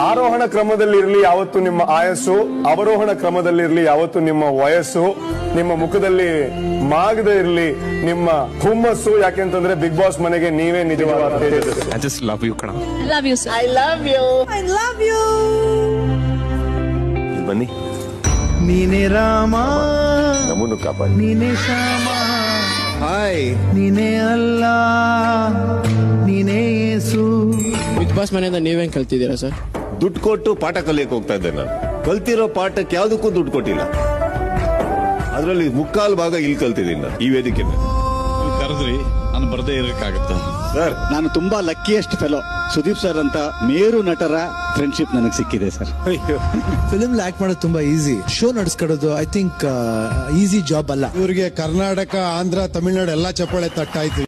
ಆರೋಹಣ ಕ್ರಮದಲ್ಲಿರ್ಲಿ ಯಾವತ್ತು ನಿಮ್ಮ ಆಯಸ್ಸು, ಅವರೋಹಣ ಕ್ರಮದಲ್ಲಿರ್ಲಿ ಯಾವತ್ತು ನಿಮ್ಮ ವಯಸ್ಸು, ನಿಮ್ಮ ಮುಖದಲ್ಲಿ ಮಾಗದೆ ಇರ್ಲಿ ನಿಮ್ಮ ಹುಮ್ಮಸ್ಸು. ಯಾಕೆಂತಂದ್ರೆ ಬಿಗ್ ಬಾಸ್ ಮನೆಗೆ ನೀವೇ ನಿಜವಾದ ತೇಜಸ್ಸು. I just love you, ಕಣ. Love you, sir. I love you. I love you. ಬನ್ನಿ, ನೀನೆ ರಾಮ ನಮ್ಮನ್ನು ಕಾಪಾಡಿ. ನೀನೆ ಶ್ಯಾಮ ಹಾಯ್. ನೀನೆ ಅಲ್ಲ ನೀನೆ ಯೇಸು. ಬಿಗ್ ಬಾಸ್ ಮನೆಯಿಂದ ನೀವೇನ್ ಕಲ್ತಿದ್ದೀರಾ ಸರ್? ದುಡ್ಡು ಕೊಟ್ಟು ಪಾಠ ಕಲಿಯಕ್ಕೆ ಹೋಗ್ತಾ ಇದ್ದೆ ನಾನು. ಕಲ್ತಿರೋ ಪಾಠಕ್ಕೆ ಯಾವ್ದಕ್ಕೂ ದುಡ್ಡು ಕೊಟ್ಟಿಲ್ಲ. ಅದರಲ್ಲಿ ಮುಕ್ಕಾಲು ಭಾಗ ಇಲ್ಲಿ ಕಲ್ತಿದ್ದೀನಿ ನಾನು ಈ ವೇದಿಕೆ ಮೇಲೆ. ಕರೆದ್ರಿ, ನಾನು ಬರದೇ ಇರಕ್ಕಾಗತ್ತ ಸರ್? ನಾನು ತುಂಬಾ ಲಕ್ಕಿಯೆಸ್ಟ್ ಫೆಲೋ. ಸುದೀಪ್ ಸರ್ ಅಂತ ಮೇರು ನಟರ ಫ್ರೆಂಡ್ಶಿಪ್ ನನಗೆ ಸಿಕ್ಕಿದೆ ಸರ್. ಫಿಲ್ಮ್ ಆಕ್ಟ್ ಮಾಡೋದು ತುಂಬಾ ಈಸಿ. ಶೋ ನಡೆಸ್ಕೊಡೋದು ಐ ಥಿಂಕ್ ಈಸಿ ಜಾಬ್ ಅಲ್ಲ. ಇವ್ರಿಗೆ ಕರ್ನಾಟಕ, ಆಂಧ್ರ, ತಮಿಳ್ನಾಡು ಎಲ್ಲಾ ಚಪ್ಪಾಳೆ ತಟ್ಟಾಯ್ತು.